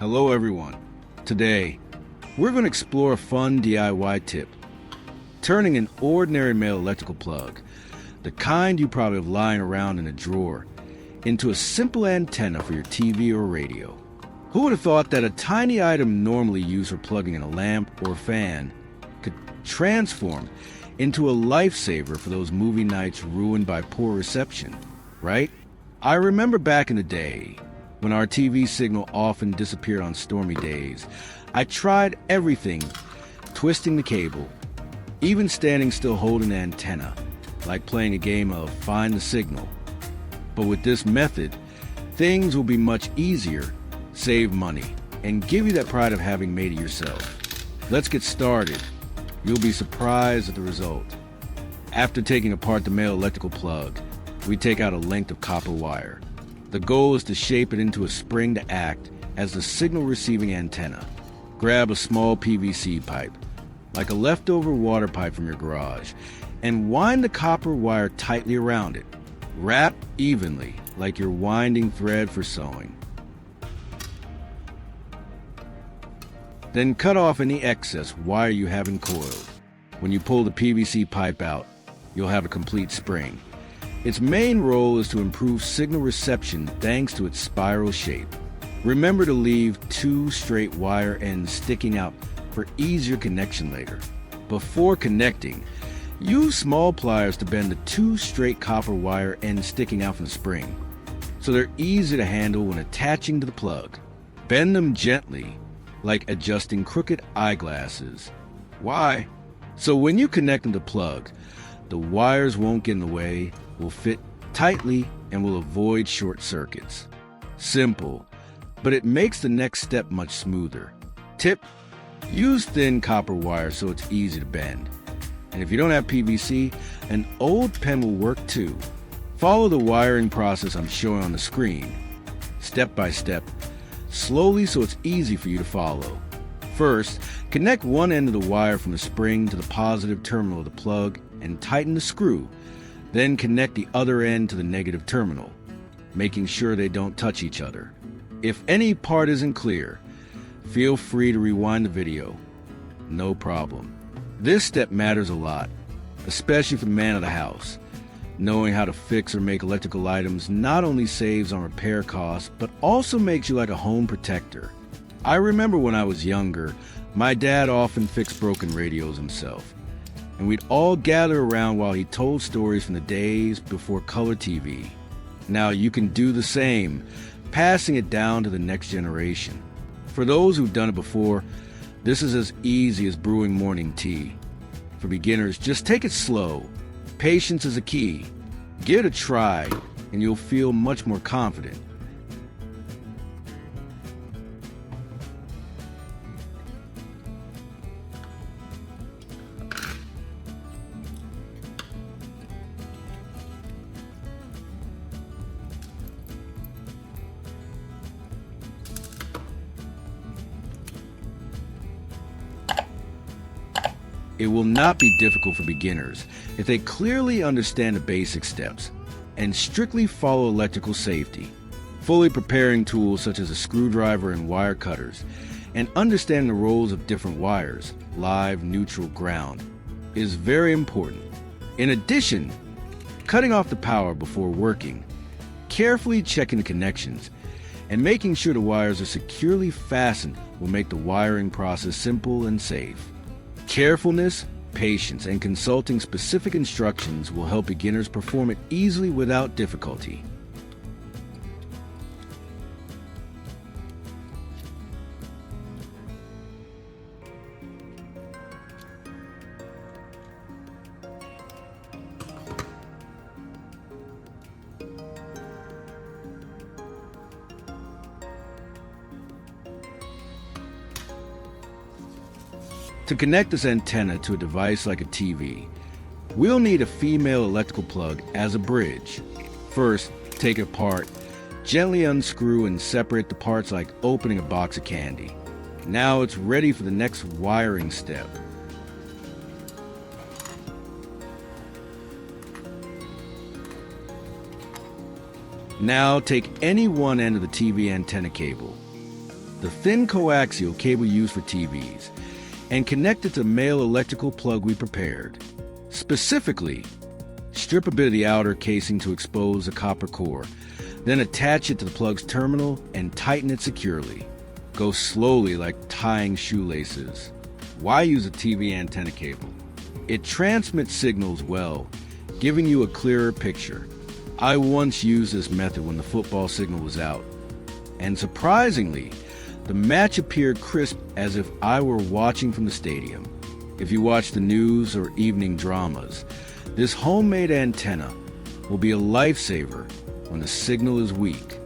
Hello everyone. Today, we're going to explore a fun DIY tip. Turning an ordinary male electrical plug, the kind you probably have lying around in a drawer, into a simple antenna for your TV or radio. Who would have thought that a tiny item normally used for plugging in a lamp or fan could transform into a lifesaver for those movie nights ruined by poor reception, right? I remember back in the day, when our TV signal often disappeared on stormy days, I tried everything, twisting the cable, even standing still holding the antenna, like playing a game of Find the Signal. But with this method, things will be much easier, save money, and give you that pride of having made it yourself. Let's get started. You'll be surprised at the result. After taking apart the male electrical plug, we take out a length of copper wire. The goal is to shape it into a spring to act as the signal receiving antenna. Grab a small PVC pipe, like a leftover water pipe from your garage, and wind the copper wire tightly around it. Wrap evenly, like you're winding thread for sewing. Then cut off any excess wire you haven't coiled. When you pull the PVC pipe out, you'll have a complete spring. Its main role is to improve signal reception thanks to its spiral shape. Remember to leave 2 straight wire ends sticking out for easier connection later. Before connecting, use small pliers to bend the 2 straight copper wire ends sticking out from the spring, so they're easy to handle when attaching to the plug. Bend them gently, like adjusting crooked eyeglasses. Why? So when you connect them to the plug, the wires won't get in the way, will fit tightly, and will avoid short circuits. Simple, but it makes the next step much smoother. Tip: use thin copper wire so it's easy to bend. And if you don't have PVC, an old pen will work too. Follow the wiring process I'm showing on the screen, step by step, slowly so it's easy for you to follow. First, connect one end of the wire from the spring to the positive terminal of the plug and tighten the screw. Then connect the other end to the negative terminal, making sure they don't touch each other. If any part isn't clear, feel free to rewind the video. No problem. This step matters a lot, especially for the man of the house. Knowing how to fix or make electrical items not only saves on repair costs, but also makes you like a home protector. I remember when I was younger, my dad often fixed broken radios himself, and we'd all gather around while he told stories from the days before color TV. Now you can do the same, passing it down to the next generation. For those who've done it before, this is as easy as brewing morning tea. For beginners, just take it slow. Patience is a key. Give it a try, and you'll feel much more confident. It will not be difficult for beginners if they clearly understand the basic steps and strictly follow electrical safety. Fully preparing tools such as a screwdriver and wire cutters, and understanding the roles of different wires, live, neutral, ground, is very important. In addition, cutting off the power before working, carefully checking the connections, and making sure the wires are securely fastened will make the wiring process simple and safe. Carefulness, patience, and consulting specific instructions will help beginners perform it easily without difficulty. To connect this antenna to a device like a TV, we'll need a female electrical plug as a bridge. First, take it apart, gently unscrew and separate the parts like opening a box of candy. Now it's ready for the next wiring step. Now take any one end of the TV antenna cable, the thin coaxial cable used for TVs, and connect it to the male electrical plug we prepared. Specifically, strip a bit of the outer casing to expose the copper core, then attach it to the plug's terminal and tighten it securely. Go slowly like tying shoelaces. Why use a TV antenna cable? It transmits signals well, giving you a clearer picture. I once used this method when the football signal was out, and surprisingly, the match appeared crisp as if I were watching from the stadium. If you watch the news or evening dramas, this homemade antenna will be a lifesaver when the signal is weak.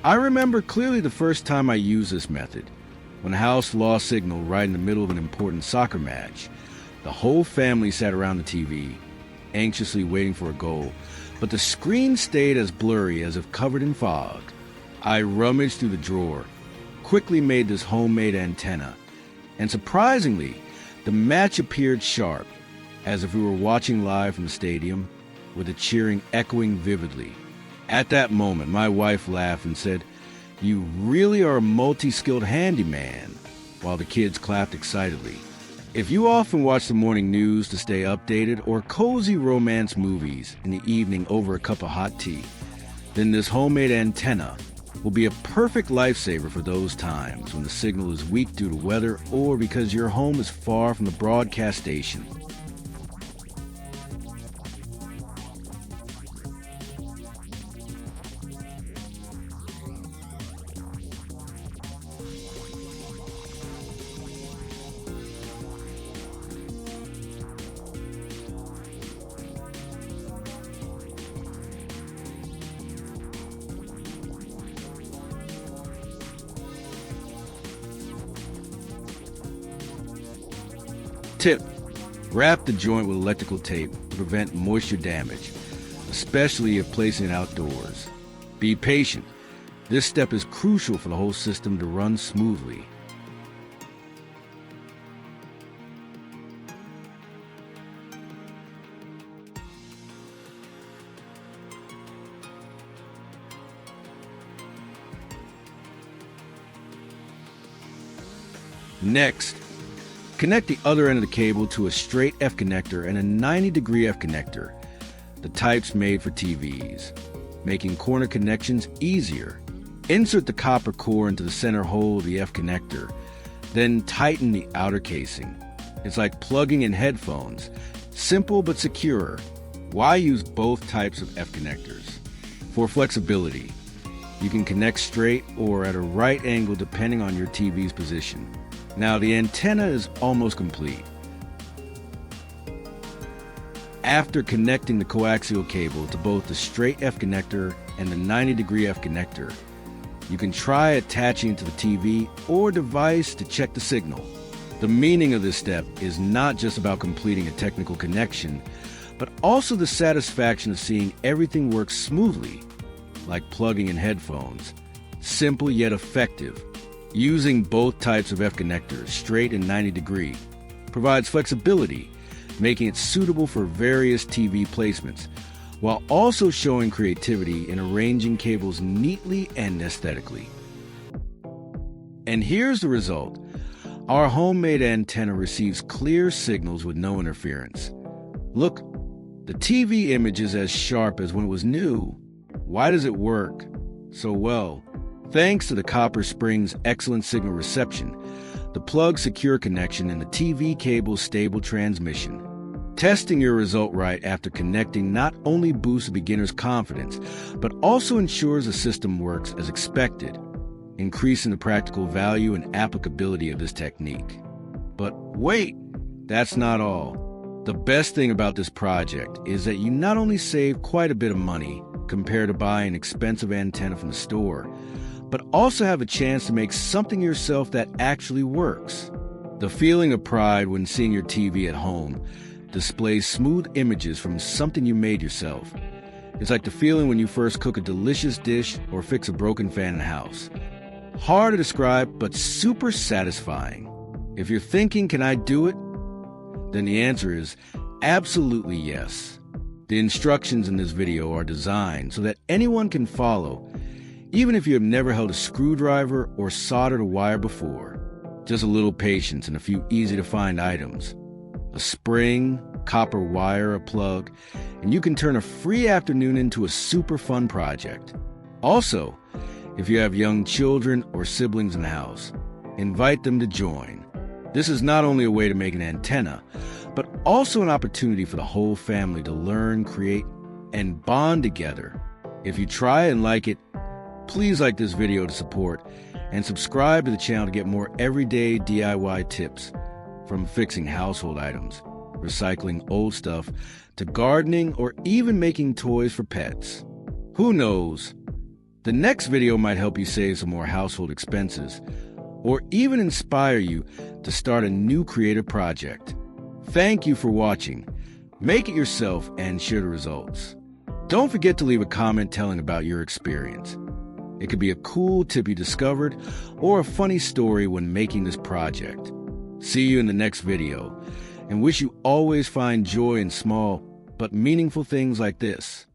I remember clearly the first time I used this method, when the house lost signal right in the middle of an important soccer match. The whole family sat around the TV, anxiously waiting for a goal, but the screen stayed as blurry as if covered in fog. I rummaged through the drawer, quickly made this homemade antenna, and surprisingly, the match appeared sharp, as if we were watching live from the stadium, with the cheering echoing vividly. At that moment, my wife laughed and said, "You really are a multi-skilled handyman," while the kids clapped excitedly. If you often watch the morning news to stay updated or cozy romance movies in the evening over a cup of hot tea, then this homemade antenna will be a perfect lifesaver for those times when the signal is weak due to weather or because your home is far from the broadcast station. Tip: wrap the joint with electrical tape to prevent moisture damage, especially if placing it outdoors. Be patient. This step is crucial for the whole system to run smoothly. Next, connect the other end of the cable to a straight F connector and a 90-degree F connector, the types made for TVs, making corner connections easier. Insert the copper core into the center hole of the F connector, then tighten the outer casing. It's like plugging in headphones, simple but secure. Why use both types of F connectors? For flexibility. You can connect straight or at a right angle depending on your TV's position. Now the antenna is almost complete. After connecting the coaxial cable to both the straight F connector and the 90-degree F connector, you can try attaching it to the TV or device to check the signal. The meaning of this step is not just about completing a technical connection, but also the satisfaction of seeing everything work smoothly, like plugging in headphones. Simple yet effective. Using both types of F connectors, straight and 90-degree, provides flexibility, making it suitable for various TV placements, while also showing creativity in arranging cables neatly and aesthetically. And here's the result. Our homemade antenna receives clear signals with no interference. Look, the TV image is as sharp as when it was new. Why does it work so well? Thanks to the copper spring's excellent signal reception, the plug's secure connection, and the TV cable's stable transmission. Testing your result right after connecting not only boosts a beginner's confidence, but also ensures the system works as expected, increasing the practical value and applicability of this technique. But wait, that's not all. The best thing about this project is that you not only save quite a bit of money compared to buying an expensive antenna from the store, but also have a chance to make something yourself that actually works. The feeling of pride when seeing your TV at home displays smooth images from something you made yourself. It's like the feeling when you first cook a delicious dish or fix a broken fan in the house. Hard to describe, but super satisfying. If you're thinking, can I do it? Then the answer is absolutely yes. The instructions in this video are designed so that anyone can follow, even if you have never held a screwdriver or soldered a wire before. Just a little patience and a few easy-to-find items. A spring, copper wire, a plug, and you can turn a free afternoon into a super fun project. Also, if you have young children or siblings in the house, invite them to join. This is not only a way to make an antenna, but also an opportunity for the whole family to learn, create, and bond together. If you try and like it, please like this video to support and subscribe to the channel to get more everyday DIY tips, from fixing household items, recycling old stuff, to gardening or even making toys for pets. Who knows? The next video might help you save some more household expenses or even inspire you to start a new creative project. Thank you for watching. Make it yourself and share the results. Don't forget to leave a comment telling about your experience. It could be a cool tip you discovered or a funny story when making this project. See you in the next video, and wish you always find joy in small but meaningful things like this.